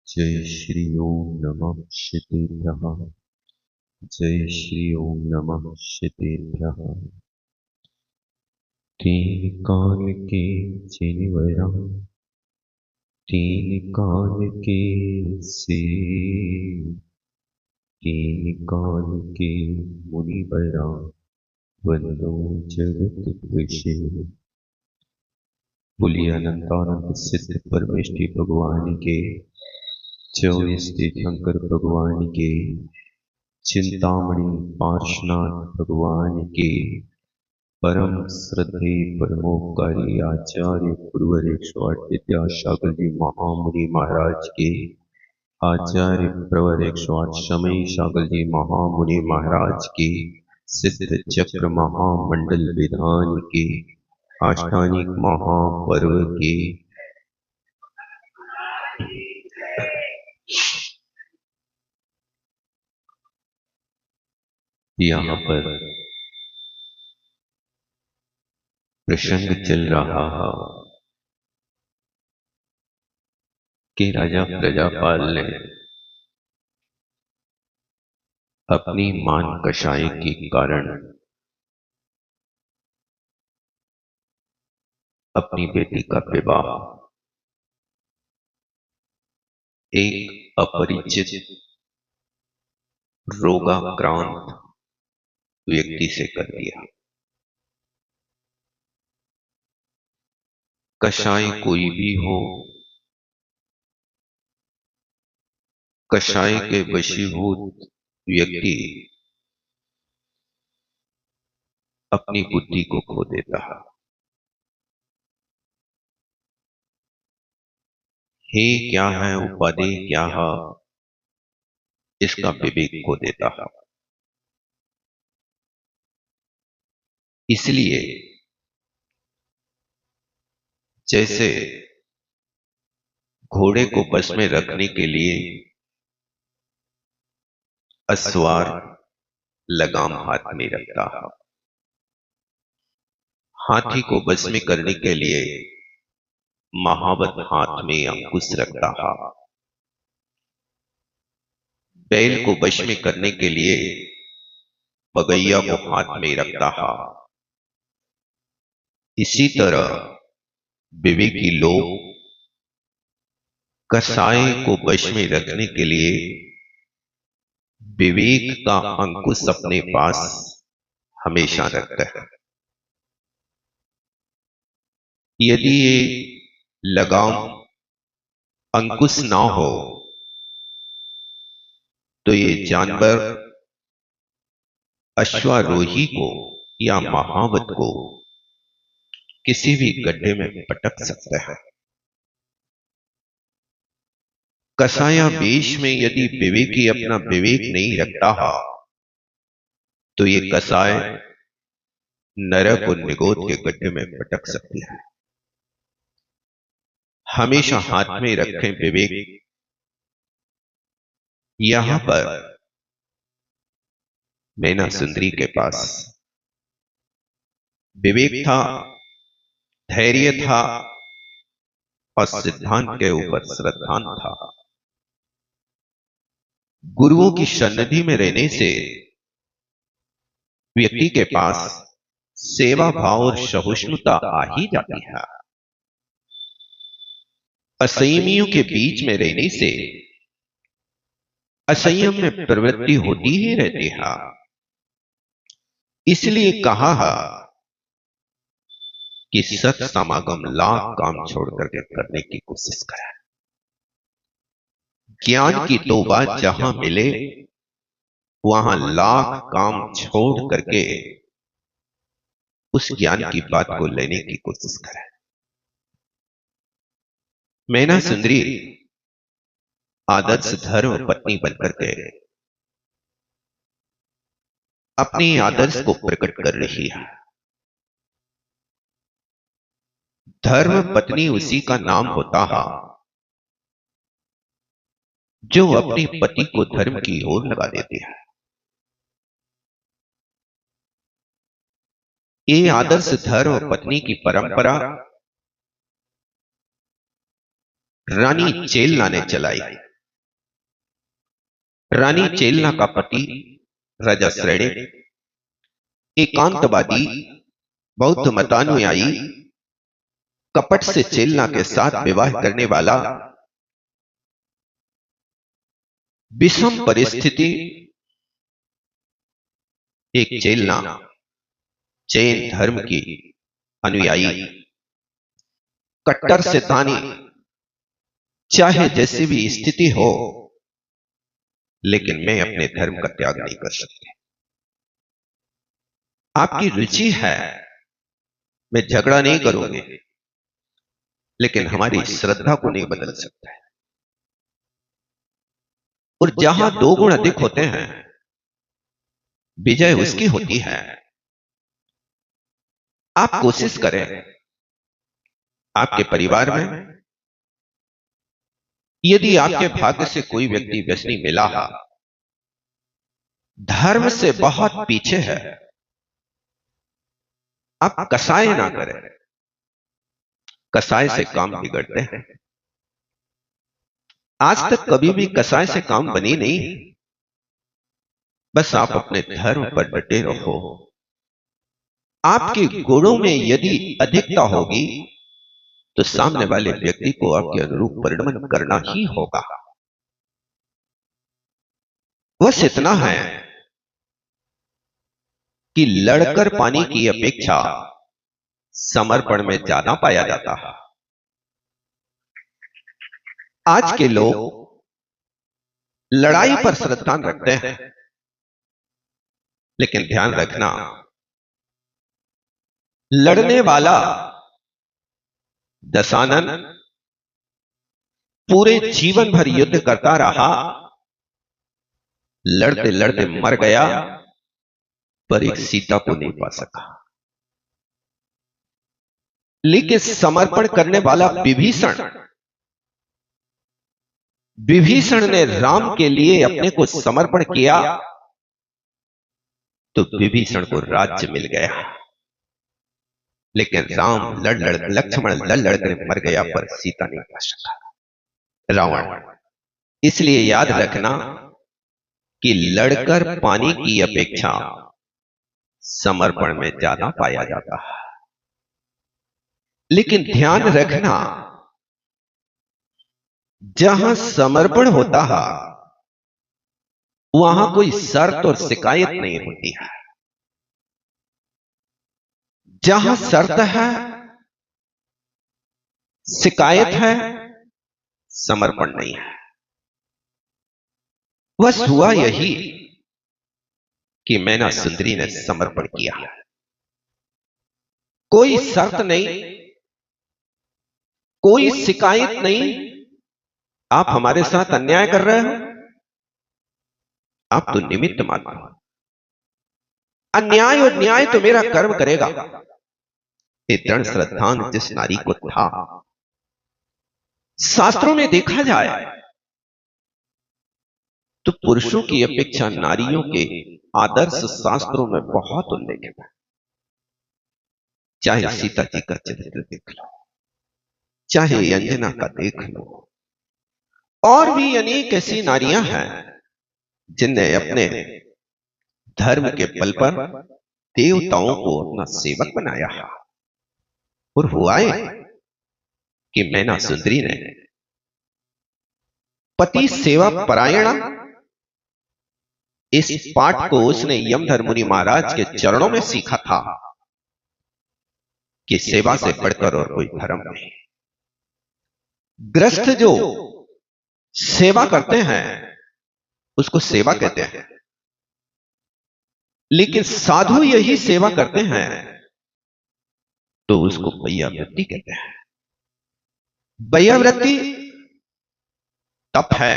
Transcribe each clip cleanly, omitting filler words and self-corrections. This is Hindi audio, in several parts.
जय श्री ओम नमः शितेभ्यः। जय श्री ओम नमः शितेभ्यः। तीन काल के जिनवरा, तीन काल के से, तीन काल के मुनिवरा, वंदो जगत विषे। बोलिए अनंतानंद सिद्ध परमेष्टि भगवान के, 24 तीर्थंकर भगवान के, चिंतामणि पार्श्वनाथ भगवान के, परम श्रद्धेय परमोपकारी आचार्य गुरुवर 108 विद्यासागर जी महामुनि महाराज के, आचार्य प्रवर 108 शमय सागर जी महामुनि महाराज के, सिद्ध चक्र महामंडल विधान के, अष्टानिक महापर्व के, यहाँ पर प्रसंग चल रहा है कि राजा प्रजापाल ने अपनी मान कषाय के कारण अपनी बेटी का विवाह एक अपरिचित रोगाक्रांत व्यक्ति से कर दिया। कषाय कोई भी हो, कषाय के वशीभूत व्यक्ति अपनी बुद्धि को खो देता है। हे क्या है, उपादेय क्या है, इसका विवेक खो देता है। इसलिए जैसे घोड़े को बस में रखने के लिए अस्वार लगाम हाथ में रखता है, हाथी को बस में करने के लिए महावत हाथ में अंकुश रखता है, बैल को वश में करने के लिए पगैया को हाथ में रखता है। इसी तरह विवेकी लोग कसाय को वश में रखने के लिए विवेक का अंकुश अपने पास हमेशा रखते हैं। यदि ये लगाम अंकुश ना हो तो ये जानवर अश्वारोही को या महावत को किसी भी गड्ढे में पटक सकता है। कसाया वेश में यदि विवेकी अपना विवेक नहीं रखता है तो ये कसाय नरक और निगोद के गड्ढे में पटक सकती है। हमेशा हाथ में रखें विवेक। यहां पर मैना सुंदरी के पास विवेक था, धैर्य था और सिद्धांत के ऊपर श्रद्धान था। गुरुओं की सन्निधि में रहने से व्यक्ति के पास सेवा भाव और सहिष्णुता आ ही जाती है। असंयमियों के बीच में रहने से असंयम में प्रवृत्ति होती ही रहती है। इसलिए कहा है कि सत समागम लाख काम छोड़ करके करने की कोशिश करें। ज्ञान की तो बात जहां मिले वहां लाख काम छोड़ करके उस ज्ञान की बात को लेने की कोशिश करें। मैना सुंदरी आदर्श धर्म पत्नी बनकर के अपनी आदर्श को प्रकट कर रही है। धर्म पत्नी उसी का नाम होता है जो अपने पति को धर्म की ओर लगा देती है। ये आदर्श धर्म पत्नी की परंपरा रानी चेलना ने चलाई। रानी चेलना का पति राजा श्रेणी एकांतवादी बौद्ध मतानुयायी कपट से चेलना के साथ विवाह करने वाला, विषम परिस्थिति एक चेलना जैन धर्म की अनुयायी कट्टर शैतानी, चाहे जैसी भी स्थिति हो, लेकिन मैं अपने धर्म का त्याग नहीं कर सकती। आपकी रुचि है, मैं झगड़ा नहीं करूंगी, लेकिन हमारी श्रद्धा को नहीं बदल सकता है। और जहां दो गुण अधिक होते हैं, विजय उसकी होती है। आप कोशिश करें, आपके परिवार में यदि आपके भाग्य से कोई व्यक्ति व्यसनी मिला है, धर्म से बहुत पीछे है, आप कसाय ना करें। कसाय से काम बिगड़ते हैं। आज तक कभी भी कसाय से काम बनी नहीं। बस आप अपने धर्म पर डटे रहो। आपके गुणों में यदि अधिकता होगी तो सामने वाले व्यक्ति को आपके अनुरूप परिणमन करना ही होगा। बस इतना है कि लड़कर पानी की अपेक्षा समर्पण में ज्यादा पाया जाता है। आज के लोग लड़ाई पर श्रद्धा रखते हैं, लेकिन ध्यान रखना, लड़ने वाला दशानन पूरे जीवन भर युद्ध करता रहा, लड़ते लड़ते मर गया, पर एक सीता को नहीं पा सका। लेकिन समर्पण करने वाला विभीषण ने राम के लिए अपने को समर्पण किया, तो विभीषण को राज्य मिल गया। लेकिन राम लक्ष्मण लड़ कर मर गया, पर सीता नहीं पा सका, रावण। इसलिए याद रखना कि लड़कर पानी की अपेक्षा समर्पण में ज्यादा पाया जाता है। लेकिन ध्यान रखना, जहां समर्पण होता है वहां कोई शर्त और शिकायत नहीं होती है। जहां शर्त है, शिकायत है, समर्पण नहीं है। बस हुआ यही कि मैना सुंदरी ने समर्पण किया। कोई शर्त नहीं, कोई शिकायत नहीं। आप हमारे साथ अन्याय कर रहे हो, आप तो निमित्त मात्र हो। अन्याय और न्याय तो मेरा कर्म करेगा। ये दृढ़ श्रद्धान जिस नारी को था, शास्त्रों में देखा जाए तो पुरुषों की अपेक्षा नारियों के आदर्श शास्त्रों में बहुत उल्लेख है। चाहे सीता जी का चरित्र देख लो, चाहे अंजना का देख लो, और भी अनेक ऐसी नारियां हैं जिनने अपने धर्म के बल पर देवताओं को अपना सेवक बनाया है। और हुआ है कि मैना सुंदरी ने पति सेवा परायण, इस पाठ को उसने यमधर्म मुनि महाराज के चरणों में सीखा था कि सेवा से बढ़कर और कोई धर्म नहीं। गृहस्थ जो सेवा करते हैं उसको सेवा कहते हैं, लेकिन साधु यही सेवा करते हैं तो उसको बैयावृत्ति कहते हैं। बैयावृत्ति तप है,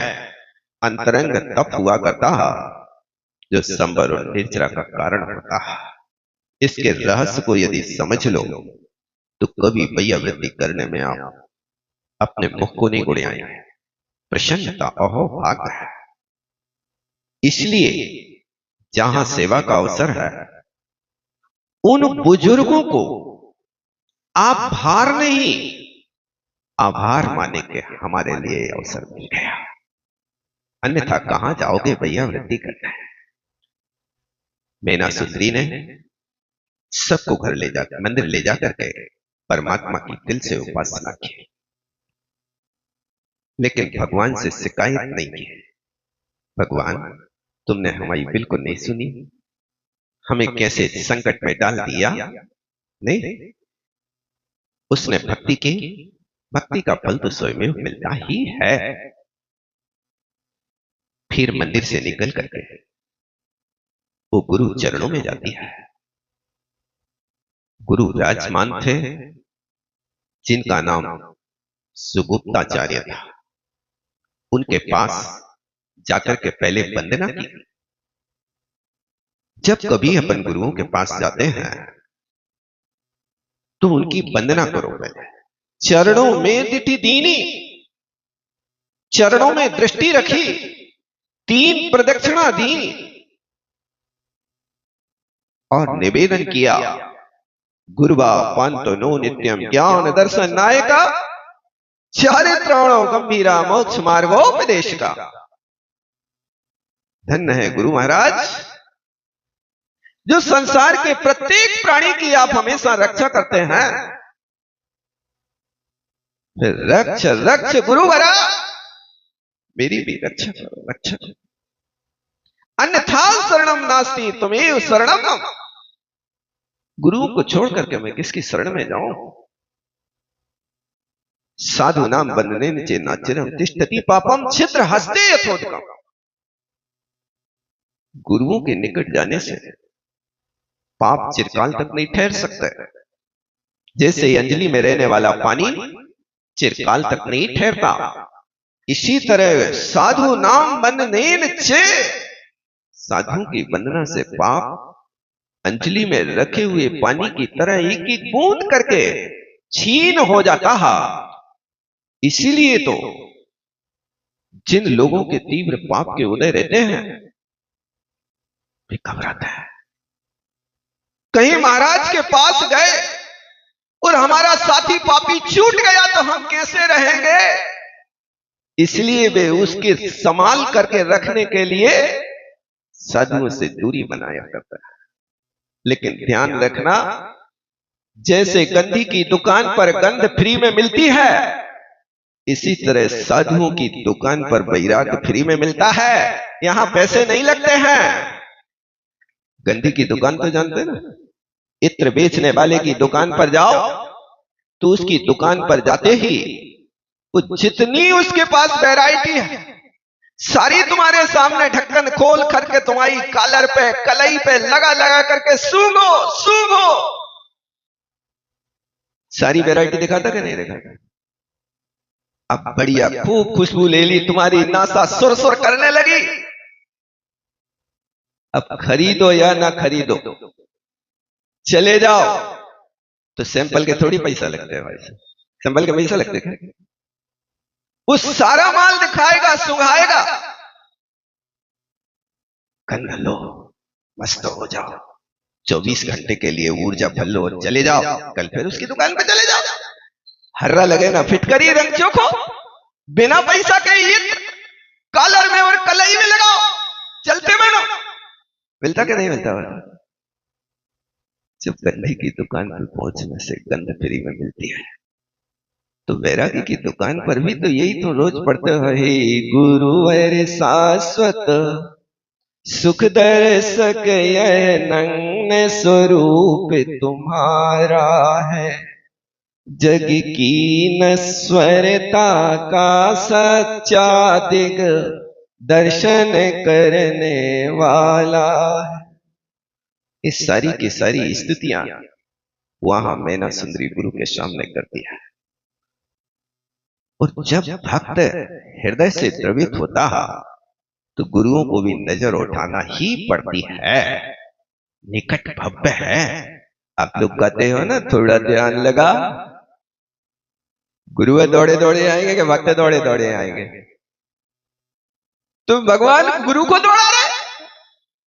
अंतरंग तप हुआ करता है जो संबर और निर्जरा का कारण होता है। इसके रहस्य को यदि समझ लो तो कभी बैयावृत्ति करने में आप अपने मुख को नहीं गुड़ियाएंगे। प्रसन्नता अहो भाग्य है। इसलिए जहां सेवा का अवसर है, उन बुजुर्गों को आप भार नहीं, आभार माने के हमारे लिए अवसर मिल गया। अन्यथा कहां जाओगे भैया वृद्धि करना है। मेनासुंदरी ने सबको घर ले जाकर मंदिर ले जाकर के परमात्मा की दिल से उपासना की, लेकिन भगवान से शिकायत नहीं की। भगवान, तुमने हमारी बिल्कुल नहीं सुनी, हमें कैसे संकट में डाल दिया। नहीं, उसने भक्ति की, भक्ति का फल तो स्वयं मिलता ही है। फिर मंदिर से निकल करके वो गुरु चरणों में जाती है। गुरु विराजमान थे जिनका नाम सुगुप्ताचार्य था। उनके पास जाकर के पहले वंदना की। जब कभी अपन गुरुओं के पास जाते हैं तो उनकी वंदना करो पहले। चरणों में दिठी दीनी, चरणों में दृष्टि रखी, 3 प्रदक्षिणा दी और निवेदन किया, गुरुवा पंत नो नित्यम ज्ञान दर्शन नायका चारित्राणो गंभीरा मोक्ष मार्गोपदेश का। धन्य है गुरु महाराज, जो संसार के प्रत्येक प्राणी की आप हमेशा रक्षा करते हैं। रक्ष रक्ष गुरुवरा, मेरी भी रक्षा करो, रक्षा करो। अन्यथा शरणम नास्ति त्वमेव शरणम। गुरु को छोड़ करके मैं किसकी शरण में जाऊं। साधु नाम बंदने चेन्नाचिरम तिष्ठति पापम छिद्र हस्ते यथोदकम। गुरुओं के निकट जाने से पाप चिरकाल तक नहीं ठहर सकता। जैसे अंजलि में रहने वाला पानी चिरकाल तक नहीं ठहरता, इसी तरह साधु नाम बंदने चे, साधुओं की वंदना से पाप अंजलि में रखे हुए पानी की तरह एक एक बूंद करके छीन हो जाता है। इसीलिए तो जिन लोगों के तीव्र पाप के उदय रहते हैं वे घबराते हैं। कहीं महाराज के पास गए और हमारा साथी पापी छूट गया तो हम कैसे रहेंगे। इसलिए वे उसके संभाल करके रखने के लिए साधुओं से दूरी बनाया करता है। लेकिन ध्यान रखना, जैसे गंधी की दुकान पर गंध फ्री में मिलती है, इसी तरह साधुओं की दुकान पर वैराग फ्री में मिलता है। यहां पैसे नहीं लगते हैं। गंधी की दुकान तो जानते हैं ना, इत्र बेचने वाले की दुकान पर जाओ तो उसकी दुकान पर जाते ही वो जितनी उसके पास वैरायटी है सारी तुम्हारे सामने ढक्कन खोल करके तुम्हारी कॉलर पे कलाई पे लगा लगा करके सूंघो सूंघो, सारी वैरायटी दिखाता कि नहीं दिखाता। अब बढ़िया खूब खुशबू ले ली, तुम्हारी नासा सुर सुर करने लगी। अब खरीदो या ना खरीदो, चले जाओ तो सैंपल के थोड़ी पैसा लगते हैं भाई, सैंपल के पैसा लगते हैं। वो सारा माल दिखाएगा, सुंघाएगा, गंध लो, मस्त हो जाओ, 24 घंटे के लिए ऊर्जा भर लो और चले जाओ। कल फिर उसकी दुकान पे चले जाओ, हर्रा लगे ना फिटकरी रंग चोखो, बिना पैसा के ये कॉलर में और कलाई में लगाओ, चलते बनो। मिलता कि नहीं मिलता? जब गंधे की दुकान पर पहुंचने से गंध फ्री में मिलती है तो वैरागी की दुकान पर भी तो यही तो रोज पढ़ते हो, हे गुरुवर शाश्वत सुख दर्शक यह नग्न स्वरूप तुम्हारा है, जग की नश्वरता का सच्चा दिग दर्शन करने वाला है। इस सारी की सारी स्तुतियां वहां मेनासुंदरी गुरु के सामने करती है। और जब भक्त हृदय से द्रवित होता है तो गुरुओं को भी नजर उठाना ही पड़ती है। निकट भव्य है। आप लोग कहते हो ना, थोड़ा ध्यान लगा, गुरु दौड़े दौड़े आएंगे कि भक्त दौड़े दौड़े आएंगे? तुम भगवान गुरु को दौड़ा रहे,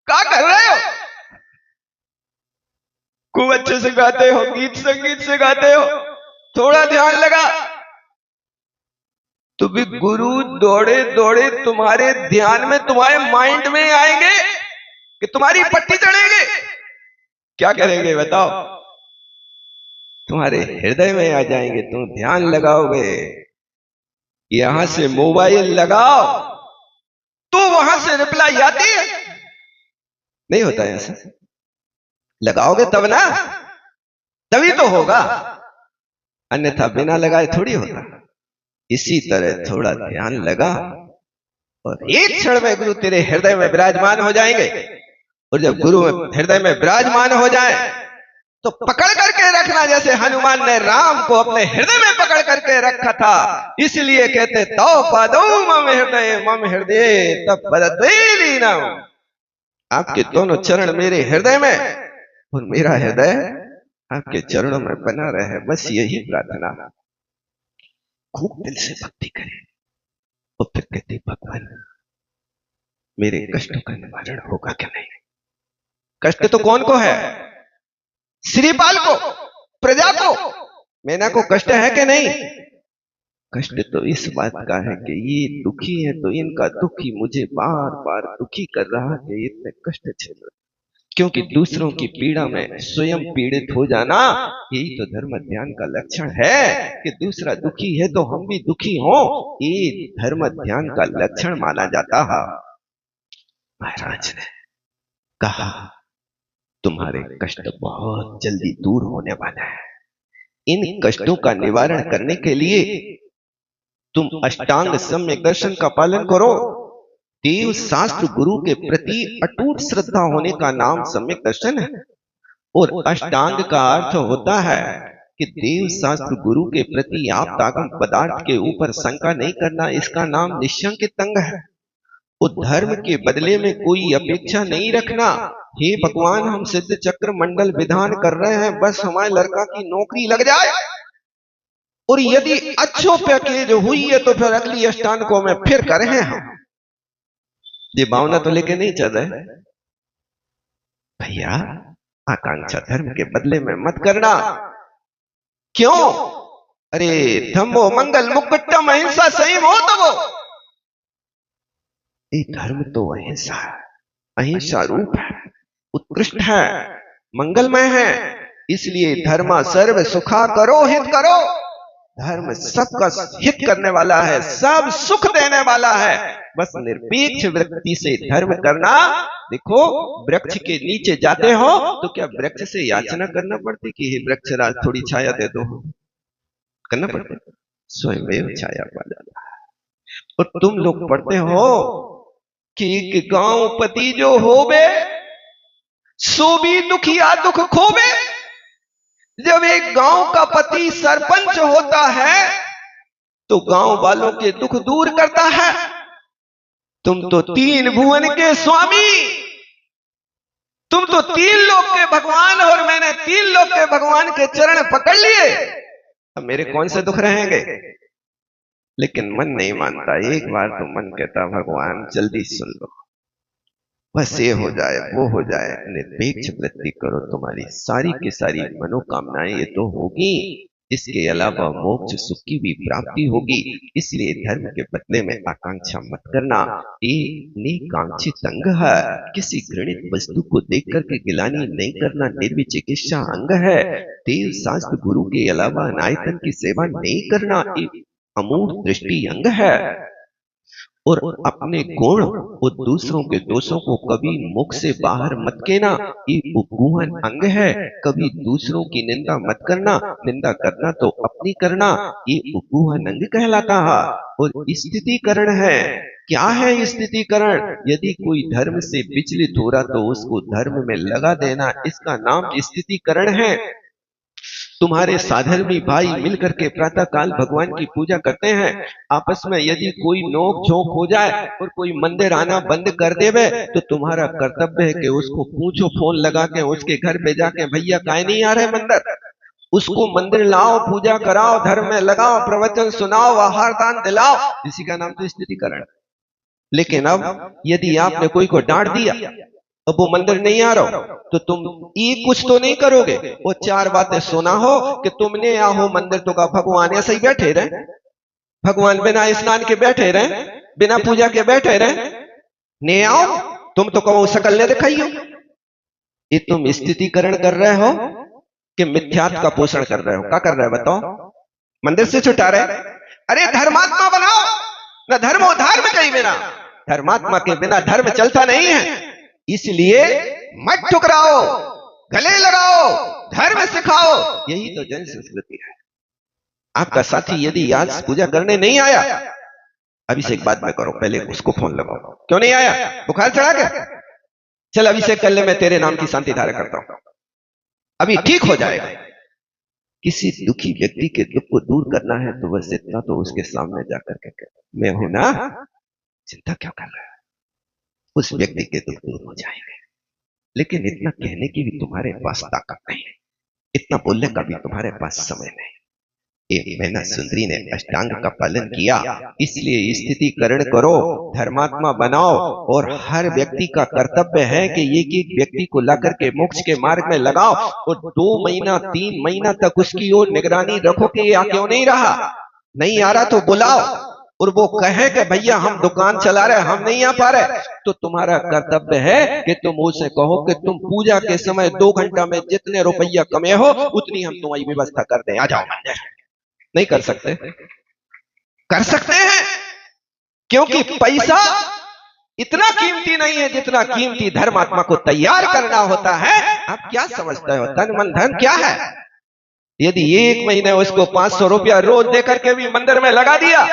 क्या कर रहे हो? खूब अच्छे से गाते हो, गीत संगीत से गाते हो, थोड़ा ध्यान लगा। तो भी गुरु दौड़े दौड़े तुम्हारे ध्यान में, तुम्हारे माइंड में आएंगे कि तुम्हारी पट्टी चढ़ेंगे? क्या करेंगे बताओ? तुम्हारे हृदय में आ जाएंगे, तुम ध्यान लगाओगे। यहां से मोबाइल लगाओ तो वहां से रिप्लाई आती है? नहीं होता है ऐसा। लगाओगे तब ना, तभी तो होगा, अन्यथा बिना लगाए थोड़ी होता। इसी तरह थोड़ा ध्यान लगा और एक क्षण में गुरु तेरे हृदय में विराजमान हो जाएंगे। और जब गुरु हृदय में विराजमान हो जाए तो पकड़ करके रखना, जैसे हनुमान ने राम को अपने हृदय में पकड़ करके रखा था। इसलिए कहते तो पादौ मम हृदय तब पदलीनम। आपके दोनों चरण मेरे हृदय में और मेरा हृदय आपके चरणों में बना रहे, बस यही प्रार्थना। खूब दिल से भक्ति करें और फिर कहते भगवान मेरे कष्टों का निवारण होगा क्या नहीं? कष्ट तो कौन को है? श्रीपाल को, प्रजा को, मैना को कष्ट है कि नहीं? कष्ट तो इस बात का है कि ये दुखी है तो इनका दुख ही मुझे बार बार दुखी कर रहा है, इतने कष्ट झेल रहे। क्योंकि दूसरों की पीड़ा में स्वयं पीड़ित हो जाना, यही तो धर्म ध्यान का लक्षण है कि दूसरा दुखी है तो हम भी दुखी हों। ये धर्म ध्यान का लक्षण माना जाता है। महाराज ने कहा तुम्हारे कष्ट बहुत जल्दी दूर होने वाला है। इन कष्टों का निवारण करने के लिए तुम अष्टांग सम्यक दर्शन का पालन करो। देव शास्त्र गुरु के प्रति अटूट श्रद्धा होने का नाम सम्यक दर्शन है। और अष्टांग का अर्थ होता है कि देव शास्त्र गुरु के प्रति आप तागम पदार्थ के ऊपर शंका नहीं करना, इसका नाम निशंकित अंग है। और धर्म के बदले में कोई अपेक्षा नहीं रखना। हे भगवान हम सिद्ध चक्र मंडल विधान कर रहे हैं, बस हमारे लड़का की नौकरी लग जाए, और यदि अच्छो पैकेज हुई है तो फिर अगली अष्टांगों में फिर करें हम। ये भावना तो लेके नहीं चल रहे भैया। आकांक्षा धर्म के बदले में मत करना। क्यों? अरे धम्मो मंगल मुकुट्टम अहिंसा सही हो तो वो धर्म तो अहिंसा है, अहिंसा रूप है, उत्कृष्ट है, मंगलमय है। इसलिए धर्म सर्व सुखा करो हित करो। धर्म सबका हित करने वाला है, सब सुख देने वाला है। बस निरपेक्ष वृत्ति से धर्म करना। देखो वृक्ष के नीचे जाते हो तो क्या वृक्ष से याचना करना पड़ती कि हे वृक्ष राज थोड़ी छाया दे दो? करना पड़ता? स्वयं छाया पा जाता है। और तुम लोग पढ़ते हो कि एक गांव पति जो होवे सो भी दुखिया दुख खोवे। जब एक गांव का पति सरपंच होता है तो गांव वालों के दुख दूर करता है। तुम तो तीन भुवन के स्वामी, तुम तो तीन लोक के भगवान, और मैंने तीन लोक के भगवान के चरण पकड़ लिए। अब मेरे कौन से दुख रहेंगे? लेकिन मन नहीं मानता। एक बार तो मन कहता भगवान जल्दी सुन लो, बस ये हो जाए वो हो जाए। निरपेक्ष वृत्ति करो, तुम्हारी सारी की सारी मनोकामनाएं ये तो होगी, इसके अलावा मोक्ष सुख की भी प्राप्ति होगी। इसलिए धर्म के बदले में आकांक्षा मत करना। ये निकांक्षित अंग है। किसी घृणित वस्तु को देख करके गिलानी नहीं करना, निर्विचिकित्सा अंग है। देव शास्त्र गुरु के अलावा अनायतन की सेवा नहीं करना, एक अमूर्त दृष्टि अंग है। और अपने गुण और दूसरों के दोषों को कभी मुख से बाहर मत कहना, ये उपगुहन अंग है। कभी दूसरों की निंदा मत करना, निंदा करना तो अपनी करना, ये उपगुहन अंग कहलाता है। और स्थितिकरण है। क्या है स्थितिकरण? यदि कोई धर्म से विचलित हो रहा तो उसको धर्म में लगा देना, इसका नाम स्थितिकरण है। तुम्हारे साधर्मी भाई मिलकर के प्रातः काल भगवान की पूजा करते हैं। आपस में यदि कोई नोक झोंक हो जाए और कोई मंदिर आना बंद कर देवे तो तुम्हारा कर्तव्य है कि उसको पूछो, फोन लगा के उसके घर पे जाके, भैया काहे नहीं आ रहे मंदिर? उसको मंदिर लाओ, पूजा कराओ, धर्म में लगाओ, प्रवचन सुनाओ, आहार दान दिलाओ। इसी का नाम तो स्थितिकरण। लेकिन अब यदि आपने कोई को डांट दिया, अब वो मंदिर नहीं आ रहा तो तुम ये कुछ तो नहीं करोगे, वो चार बातें सुना हो कि तुमने आओ मंदिर तो का भगवान ऐसे ही बैठे रहे। भगवान बिना स्नान के बैठे रहे, बिना पूजा के बैठे रहे, ने आओ तुम तो कहो शकल ने दिखाई हो। ये तुम स्थितिकरण कर रहे हो कि मिथ्यात्व का पोषण कर रहे हो? क्या कर रहे हो बताओ? मंदिर से छुटा रहे? अरे धर्मात्मा बनाओ न, धर्म उद्धार में कहीं बिना, धर्मात्मा के बिना धर्म चलता नहीं है। इसलिए मत ठुकराओ, गले लगाओ, धर्म सिखाओ, यही तो जन संस्कृति है। आपका साथी यदि आज पूजा करने नहीं आया, अभिषेक बाद में करो, पहले उसको फोन लगाओ। क्यों नहीं आया? बुखार चढ़ा के? चल अभिषेक कर ले, मैं तेरे नाम की शांति धारा करता हूं, अभी ठीक हो जाएगा। किसी दुखी व्यक्ति के दुख को दूर करना है तो बस इतना तो उसके सामने जाकर के मैं हूं ना, चिंता क्यों कर रहा है, उस व्यक्ति के दुख दूर हो जाएंगे। लेकिन इतना कहने की भी तुम्हारे पास ताकत नहीं है, इतना बोलने का भी तुम्हारे पास समय नहीं। एक मैना सुंदरी ने अष्टांग का पालन किया, इसलिए स्थितिकरण करो, धर्मात्मा बनाओ, और हर व्यक्ति का कर्तव्य है कि एक एक व्यक्ति को लाकर के मोक्ष के मार्ग में लगाओ, और 2 महीना 3 महीना तक उसकी ओर निगरानी रखो कि ये क्यों नहीं रहा, नहीं आ रहा तो बुलाओ, और वो कहे कि भैया हम दुकान चला रहे, हम नहीं आ पा रहे, तो तुम्हारा कर्तव्य है कि तुम उसे कहो कि तुम पूजा के समय 2 घंटा में जितने रुपया कमे हो उतनी हम तुम्हारी व्यवस्था कर दें, आ जाओ मंदिर। नहीं कर सकते? कर सकते हैं, क्योंकि पैसा इतना कीमती नहीं है जितना कीमती धर्मात्मा को तैयार करना होता है। आप क्या समझते हो तन मन धन क्या है? यदि 1 महीने उसको 500 रुपया रोज देकर के भी मंदिर में लगा दिया,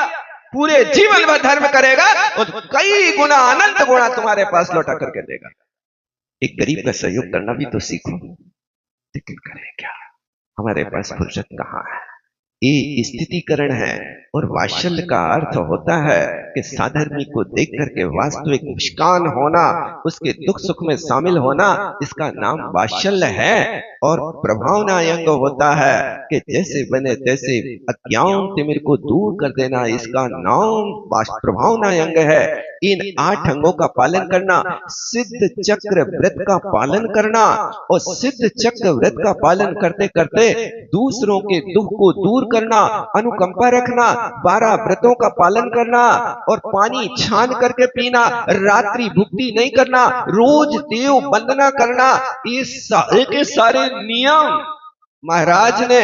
पूरे जीवन भर धर्म करेगा और कई गुना अनंत गुना तुम्हारे पास लौटा करके देगा। एक गरीब का सहयोग करना भी तो सीखो, लेकिन करें क्या, हमारे पास फुर्सत कहाँ है। ये स्थितिकरण है, और वात्सल्य का अर्थ होता है कि साधर्मी को देख करके वास्तविक मुस्कान होना, उसके दुख सुख में शामिल होना, इसका नाम वात्सल्य है। और प्रभावना अंग होता है कि जैसे बने तैसे अज्ञान तिमिर को दूर कर देना, इसका नाम प्रभावना अंग है। इन 8 अंगों का पालन करना, सिद्ध चक्र व्रत का पालन करना, और सिद्ध चक्र व्रत का पालन करते करते दूसरों के दुख को दूर करना, अनुकंपा रखना, 12 व्रतों का पालन करना, और पानी छान करके पीना, रात्रि भुक्ति नहीं करना, रोज देव वंदना करना, ये सारे के सारे नियम महाराज ने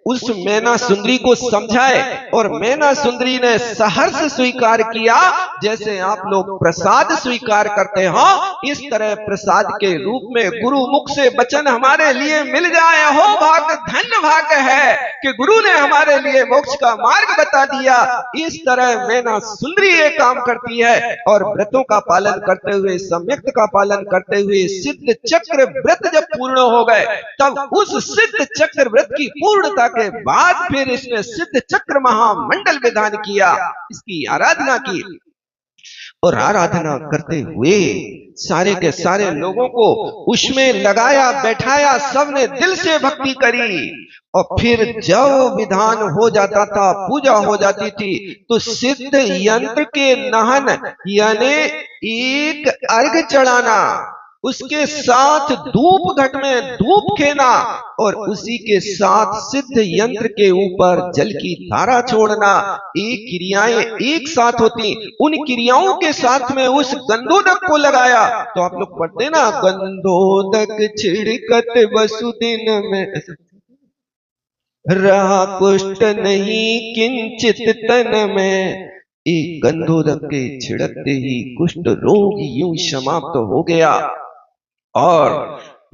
उस मैना सुंदरी को समझाए, और मैना सुंदरी ने सहर्ष स्वीकार किया। जैसे आप लोग प्रसाद स्वीकार करते हो, इस तरह प्रसाद के रूप में गुरु मुख से वचन हमारे लिए मिल जाए, हो भाग धन्य भाग है कि गुरु ने हमारे लिए मोक्ष का मार्ग बता दिया। इस तरह मैना सुंदरी ये काम करती है, और व्रतों का पालन करते हुए, सम्यक्त का पालन करते हुए सिद्ध चक्र व्रत जब पूर्ण हो गए, तब उस सिद्ध चक्र व्रत की पूर्णता के बाद फिर इसने सिद्ध चक्र महामंडल विधान किया, इसकी आराधना की, और आराधना करते हुए सारे के सारे लोगों को उसमें लगाया, बैठाया, सबने दिल से भक्ति करी। और फिर जब विधान हो जाता था, पूजा हो जाती थी, तो सिद्ध यंत्र के नहन यानी एक अर्घ चढ़ाना, उसके साथ धूप घट में धूप खेना, और उसी के साथ सिद्ध यंत्र के ऊपर जल की धारा छोड़ना, ये क्रियाएं एक साथ होती। उन क्रियाओं के साथ में उस गंधोदक को लगाया, तो आप लोग पढ़ते ना, गंधोदक छिड़कत वसुदिन में रहा कुष्ठ नहीं किंचित तन में। एक गंधोदक के छिड़कते ही कुष्ठ रोग यूं समाप्त हो गया, और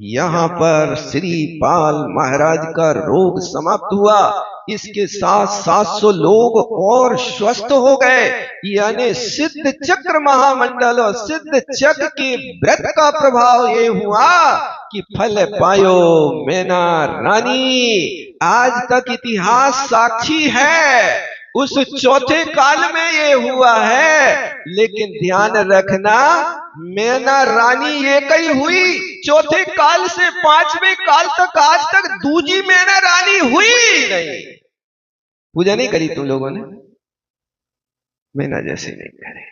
यहां पर श्रीपाल महाराज का रोग समाप्त हुआ। इसके साथ 700 लोग और स्वस्थ हो गए। यानी सिद्ध चक्र महामंडल और सिद्ध चक्र के व्रत का प्रभाव ये हुआ कि फल पायो मैना रानी। आज तक इतिहास साक्षी है, उस चौथे काल में ये हुआ है। लेकिन ध्यान रखना, मैना रानी ये कई हुई, चौथे काल से 5वें काल तक आज तक दूजी मैना रानी हुई नहीं। पूजा नहीं करी तुम लोगों ने, मैना जैसे नहीं करे।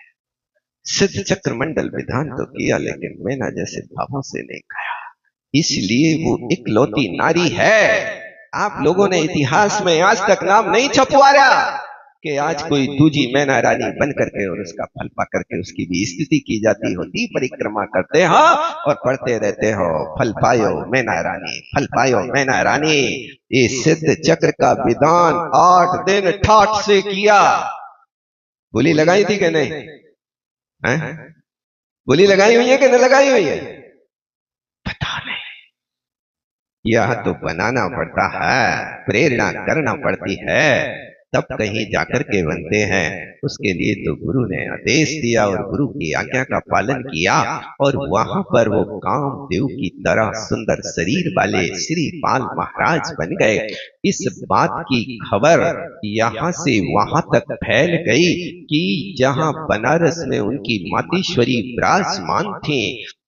सिद्ध चक्र मंडल विधान तो किया, लेकिन मैना जैसे भावों से नहीं खाया, इसलिए वो इकलौती नारी है। आप लोगों ने इतिहास में आज तक नाम नहीं छपवाया, कि आज कोई दूजी मैना रानी बन करके और उसका फल पा करके उसकी भी स्तुति की जाती होती, परिक्रमा करते हो और पढ़ते रहते हो, फल पायो मैना रानी, फल पायो मैना रानी। ये सिद्ध चक्र का विधान 8 दिन ठाठ से किया। बोली लगाई थी कि नहीं? हैं? बोली लगाई हुई है कि नहीं लगाई हुई है? पता नहीं। यह तो बनाना पड़ता है, प्रेरणा करना पड़ती है, तब कहीं जाकर के बनते हैं। उसके लिए तो गुरु ने आदेश दिया और गुरु की आज्ञा का पालन किया और वहां पर वो कामदेव की तरह सुंदर शरीर वाले श्रीपाल महाराज बन गए। इस बात की खबर यहाँ से वहां तक फैल गई कि जहां बनारस में उनकी मातेश्वरी विराजमान थी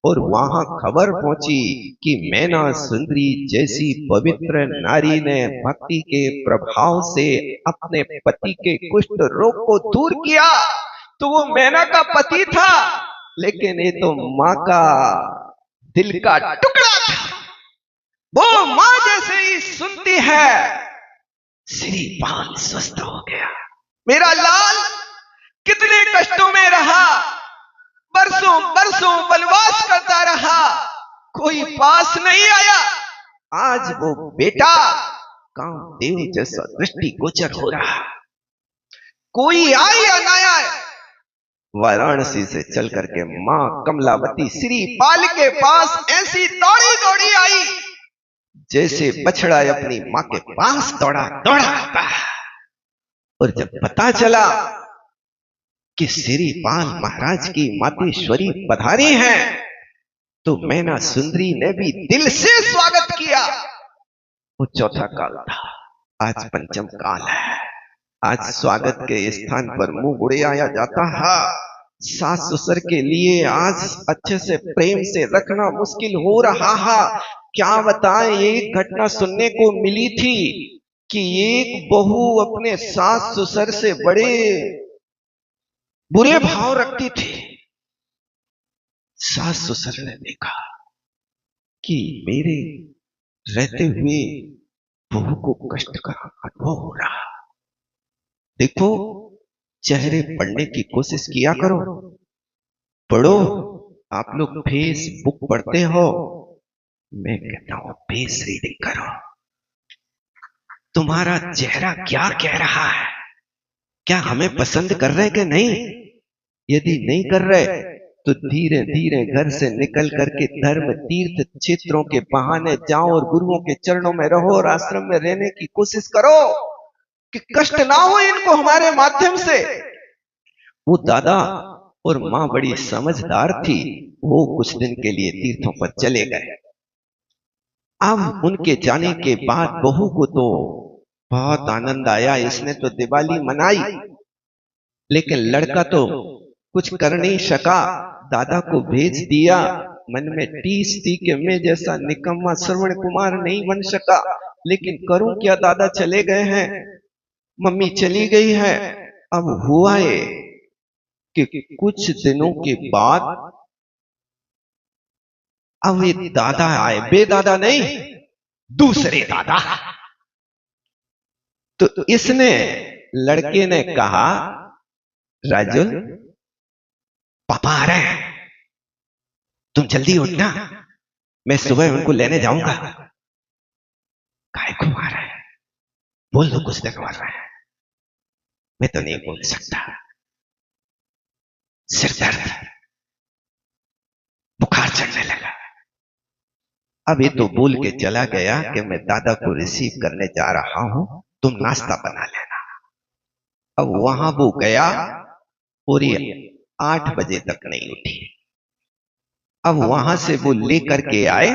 और वहां खबर पहुंची कि मैना सुंदरी जैसी पवित्र नारी ने भक्ति के प्रभाव से अपने पति के कुष्ठ रोग को दूर किया। तो वो मैना का पति था, लेकिन ये तो माँ का दिल का टुकड़ा था। वो माँ जैसे ही सुनती है, श्रीपाल स्वस्थ हो गया। मेरा लाल कितने कष्टों में रहा, बरसों बरसों वनवास करता रहा, कोई पास नहीं आया। आज वो बेटा कामदेव जैसा दृष्टि गोचर हो रहा। कोई आए या ना आए, वाराणसी से चल करके मां कमलावती श्रीपाल के पास ऐसी दौड़ी दौड़ी आई जैसे बछड़ा अपनी मां के पास दौड़ा दौड़ा आता है। और जब पता चला कि श्रीपाल महाराज की मातेश्वरी पधारी हैं, तो मैना सुंदरी ने भी दिल से स्वागत किया। वो चौथा काल था, आज पंचम काल है। आज स्वागत के स्थान पर मुंह उड़ाया जाता है। सास ससुर के लिए आज अच्छे से प्रेम से रखना मुश्किल हो रहा है। क्या बताएं, एक घटना सुनने को मिली थी कि एक बहू अपने सास ससुर से बड़े बुरे भाव रखती थी। सास ससुर ने देखा कि मेरे रहते हुए बहू को कष्ट का अनुभव हो रहा। देखो, चेहरे पढ़ने की कोशिश किया करो, पढ़ो। आप लोग फेसबुक पढ़ते हो, मैं कहता हूं फेस रीडिंग करो। तुम्हारा चेहरा क्या कह रहा है? क्या हमें पसंद कर रहे कि नहीं? यदि नहीं कर रहे तो धीरे धीरे घर से निकल करके धर्म तीर्थ क्षेत्रों के बहाने जाओ और गुरुओं के चरणों में रहो और आश्रम में रहने की कोशिश करो कि कष्ट ना हो इनको हमारे माध्यम से। वो दादा और मां बड़ी समझदार थी, वो कुछ दिन के लिए तीर्थों पर चले गए। अब उनके जाने के बाद बहू को तो बहुत आनंद आया, इसने तो दिवाली मनाई, लेकिन लड़का तो कुछ कर नहीं सका, दादा को भेज दिया। मन में टीस थी कि मैं जैसा निकम्मा श्रवण कुमार नहीं बन सका, लेकिन करूं क्या, दादा चले गए हैं, मम्मी चली गई है। अब हुआ है कि कुछ दिनों के बाद अब ये दादा आए, बेदादा नहीं, दूसरे दादा। तो इसने, लड़के ने कहा, राजुल पापा आ रहे हैं, तुम जल्दी उठना, मैं सुबह उनको लेने जाऊंगा। काहे को आ रहे हैं? बोल दो कुछ दिन और रहे हैं। मैं तो नहीं बोल सकता, सिर दर्द, बुखार चढ़ने लगा। अब ये तो बोल के चला गया कि मैं दादा को रिसीव करने जा रहा हूं, तुम नाश्ता बना लेना। अब वहां वो गया और ये 8 बजे तक नहीं उठी। अब वहां से वो लेकर के आए,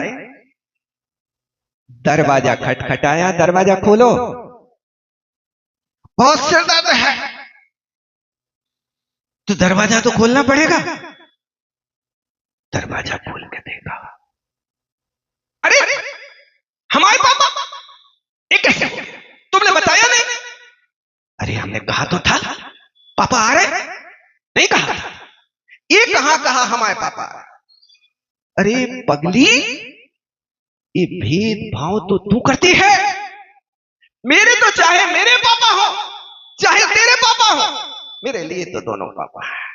दरवाजा खटखटाया, दरवाजा खोलो, बहुत सिर दर्द है। तो दरवाजा तो खोलना पड़ेगा। दरवाजा खोल के देखा, अरे हमारे पापा ये कैसे हो? तुमने बताया नहीं? अरे हमने कहा तो था पापा आ रहे, नहीं कहा था? ये कहा हमारे पापा? अरे पगली, ये भेदभाव तो तू करती है। मेरे तो चाहे मेरे पापा हो, चाहे तेरे पापा पापा हूं, मेरे लिए तो दोनों पापा है।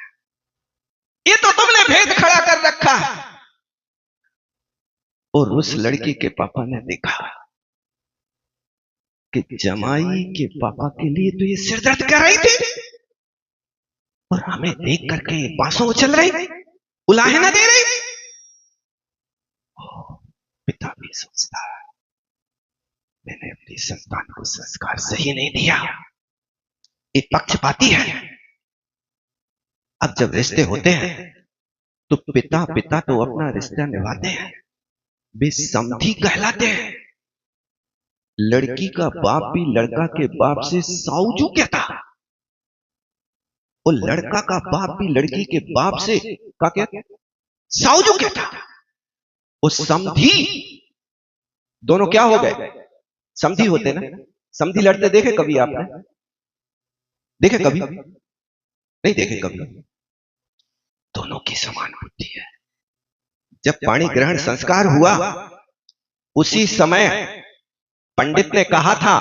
ये तो तुमने भेद खड़ा कर रखा है। और उस लड़की के पापा ने देखा कि जमाई के पापा के लिए तो ये सिरदर्द कर रही थी और हमें देख करके बांसों उछल रही, उलाहे ना दे रही। पिता भी सोचता है मैंने अपनी संतान को संस्कार सही नहीं दिया, एक पक्षपाती है। अब जब रिश्ते होते हैं तो पिता पिता तो अपना रिश्ता निभाते हैं, वे समधी कहलाते हैं। लड़की का बाप भी लड़का के बाप से साउजू कहता, और लड़का का बाप भी लड़की के बाप से का क्या साउजू कहता। वो समधी दोनों क्या हो गए? समधी होते ना। समधी लड़ते देखे कभी आपने? देखे कभी? नहीं देखे कभी। दोनों की समान बुद्धि है। जब पाणी ग्रहण संस्कार हुआ उसी समय पंडित ने कहा था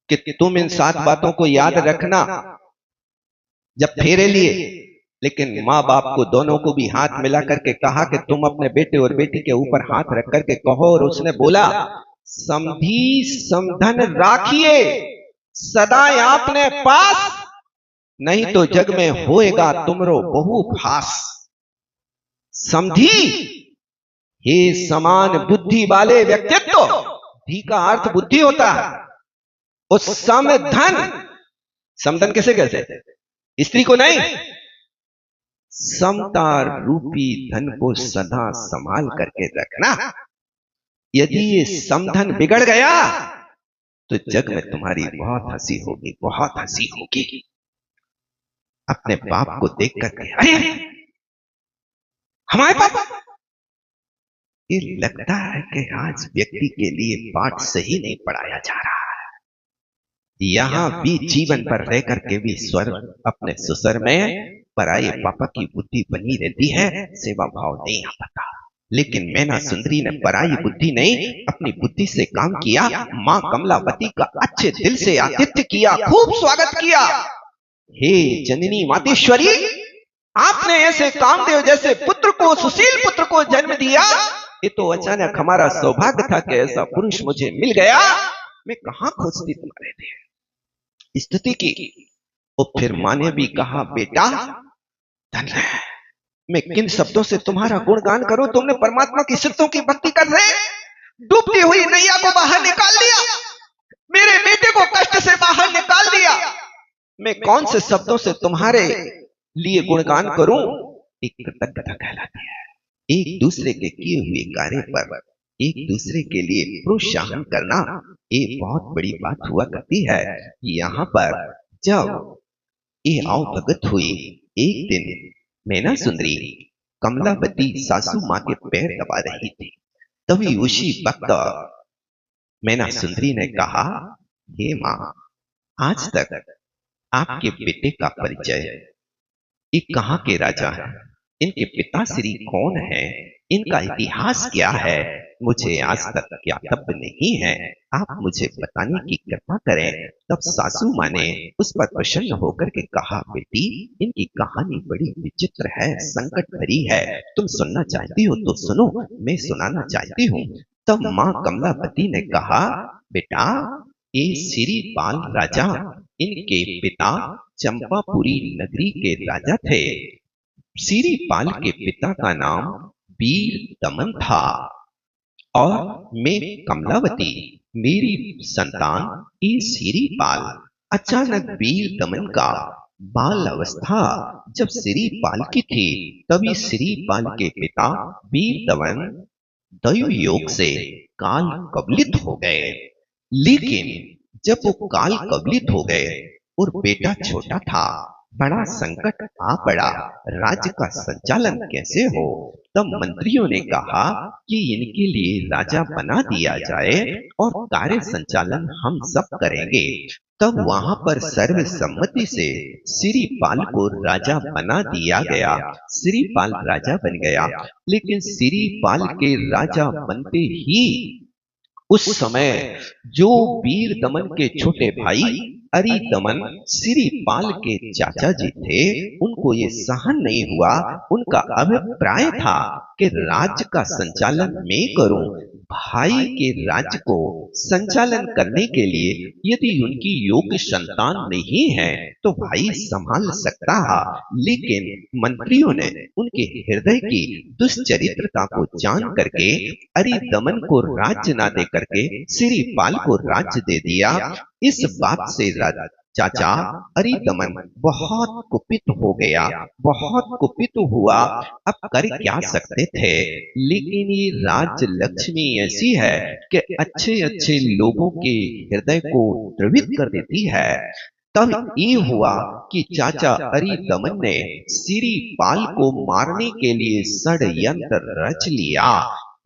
कि तुम इन 7 बातों को याद रखना जब फेरे लिए, लेकिन माँ बाप को दोनों को भी हाथ मिला करके कहा कि तुम अपने बेटे और बेटी के ऊपर हाथ रख करके कहो। और उसने बोला समधी समधन राखिए सदा आपने पास, नहीं तो जग में होएगा तुमरो बहु फास। समधी हे समान बुद्धि वाले व्यक्तित्व, धी का अर्थ बुद्धि होता है। उस समधन, समधन किसे कहते हैं? स्त्री को नहीं। समता रूपी धन को सदा संभाल करके रखना। यदि ये समधन बिगड़ गया तो जग में तुम्हारी बहुत हंसी होगी, बहुत हंसी होगी। अपने बाप को देख करके अरे हमारे पापा, ये लगता है कि आज व्यक्ति के लिए पाठ सही नहीं पढ़ाया जा रहा है। यहां भी जीवन पर रह करके भी स्वर अपने सुसर में पराये पापा की बुद्धि बनी रहती है, सेवा भाव नहीं आ पाता। लेकिन मैना सुंदरी ने पराई बुद्धि नहीं, अपनी बुद्धि से काम किया। मां कमलावती का अच्छे दिल से आतिथ्य किया, खूब स्वागत किया। हे जननी मातेश्वरी, आपने ऐसे कामदेव जैसे पुत्र को, सुशील पुत्र को जन्म दिया। ये तो अचानक हमारा सौभाग्य था कि ऐसा पुरुष मुझे मिल गया। मैं कहां खोजती तुम्हारे लिए स्तुति की। और फिर मां ने भी कहा बेटा धन्य है, मैं किन शब्दों से तुम्हारा गुणगान करूं। तुमने परमात्मा की सिद्धों की भक्ति कर रहे, डूबती हुई नैया को बाहर निकाल लिया, मेरे बेटे को कष्ट से बाहर निकाल दिया। मैं कौन से शब्दों से तुम्हारे लिए गुणगान करूं। एक कृतज्ञता कहलाती है। एक दूसरे के किए हुए कार्य पर एक दूसरे के लिए प्रोत्साहन करना, ये बहुत बड़ी बात हुआ करती है। यहाँ पर जब ये आओ भगत हुई, एक दिन मैना सुंदरी कमलावती सासू माँ के पैर दबा रही थी। तभी उसी वक्त मैना सुंदरी ने कहा हे माँ, आज तक आपके बेटे का परिचय, ये कहाँ के राजा हैं, इनके पिता श्री कौन है, इनका इतिहास क्या है, मुझे आज तक ज्ञातव्य नहीं है। आप मुझे बताने की कृपा करें। तब सासू माँ ने उस पर प्रसन्न होकर के कहा बेटी, इनकी कहानी बड़ी विचित्र है, संकट भरी है। तुम सुनना चाहती हो तो सुनो, मैं सुनाना चाहती हूँ। तब माँ कमलावती ने कहा बेटा, ये श्रीपाल राजा, इनके पिता चंपापुरी नगरी के राजा थे। श्रीपाल के पिता का नाम वीर दमन था और मैं कमलावती, मेरी संतान ये श्रीपाल। अचानक वीर दमन का बाल अवस्था जब श्रीपाल की थी, तभी श्रीपाल के पिता वीर दमन दैव योग से काल कबलित हो गए। लेकिन जब वो काल कबलित हो गए और बेटा छोटा था, बड़ा संकट आ पड़ा, राज्य का संचालन कैसे हो। तब मंत्रियों ने कहा कि इनके लिए राजा बना दिया जाए और कार्य संचालन हम सब करेंगे। तब वहां पर सर्वसम्मति से श्रीपाल को राजा बना दिया गया। श्रीपाल राजा बन गया। लेकिन श्रीपाल के राजा बनते ही उस समय जो वीर दमन के छोटे भाई अरिदमन सिरिपाल के चाचा जी थे। उनको ये सहन नहीं हुआ। उनका अभिप्राय था कि राज्य का संचालन मैं करूं। भाई के राज्य को संचालन करने के लिए यदि उनकी योग्य संतान नहीं है तो भाई संभाल सकता है, लेकिन मंत्रियों ने उनके हृदय की दुष्चरित्रता को जान करके अरिदमन को राज्य ना दे करके सिरिपाल को राज्य दे दिया। इस बात से चाचा अरिदमन बहुत कुपित हो गया, बहुत कुपित हुआ। अब कर क्या सकते थे, लेकिन ये राज्य लक्ष्मी ऐसी है कि अच्छे अच्छे लोगों के हृदय को द्रवित कर देती है। तब ये हुआ कि चाचा अरिदमन ने सिरिपाल को मारने के लिए षड्यंत्र रच लिया।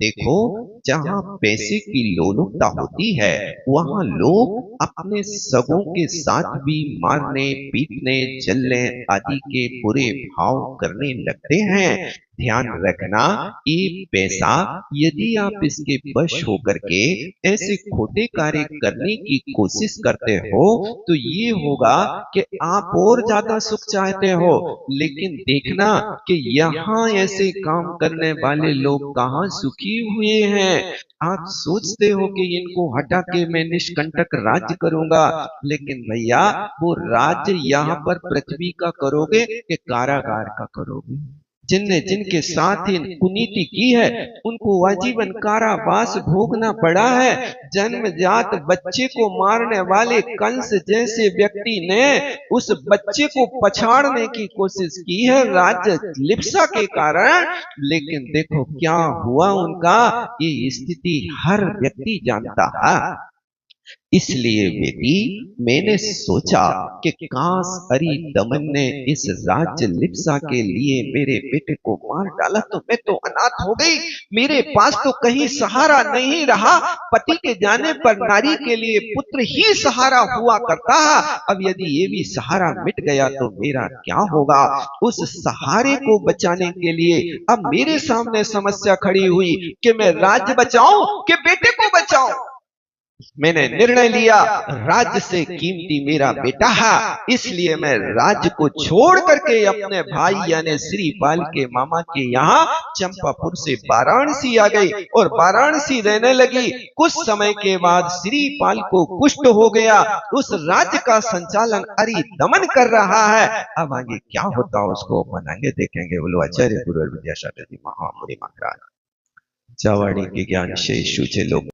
देखो, जहां पैसे की लोलुपता होती है वहां लोग अपने सगों के साथ भी मारने पीटने जलने आदि के बुरे भाव करने लगते हैं। ध्यान रखना, ये पैसा यदि आप इसके वश होकर के ऐसे खोटे कार्य करने की कोशिश करते हो तो ये होगा कि आप और ज्यादा सुख चाहते हो। लेकिन देखना कि यहाँ ऐसे काम करने वाले लोग कहाँ सुखी हुए हैं। आप सोचते हो कि इनको हटा के मैं निष्कंटक राज्य करूंगा, लेकिन भैया वो राज्य यहाँ पर पृथ्वी का करोगे कि कारागार का करोगे। जिनने जिनके साथ ही कुनीति की है उनको आजीवन कारावास भोगना पड़ा है। जन्मजात बच्चे को मारने वाले कंस जैसे व्यक्ति ने उस बच्चे को पछाड़ने की कोशिश की है राज्य लिप्सा के कारण, लेकिन देखो क्या हुआ उनका। ये स्थिति हर व्यक्ति जानता है। इसलिए बेटी, मैंने सोचा कि काश अरिदमन ने इस राज्य लिप्सा के लिए मेरे बेटे को मार डाला तो मैं तो अनाथ हो गई। मेरे पास तो कहीं सहारा नहीं रहा। पति के जाने पर नारी के लिए पुत्र ही सहारा हुआ करता है। अब यदि ये भी सहारा मिट गया तो मेरा क्या होगा। उस सहारे को बचाने के लिए अब मेरे सामने समस्या खड़ी हुई कि मैं राज्य बचाऊं कि बेटे को बचाऊं। मैंने निर्णय लिया, राज्य से कीमती मेरा बेटा है, इसलिए मैं राज्य को छोड़ करके अपने भाई यानी श्रीपाल के मामा के यहाँ चंपापुर से वाराणसी आ गई और वाराणसी रहने लगी। कुछ समय के बाद श्रीपाल को कुष्ठ हो गया। उस राज्य का संचालन अरिदमन कर रहा है। अब आगे क्या होता उसको बनाएंगे देखेंगे। बोलो आचार्य गुरु विद्यासागर जी महामुनि महाराज। जावाड़ी के ज्ञान से सूझे लोग।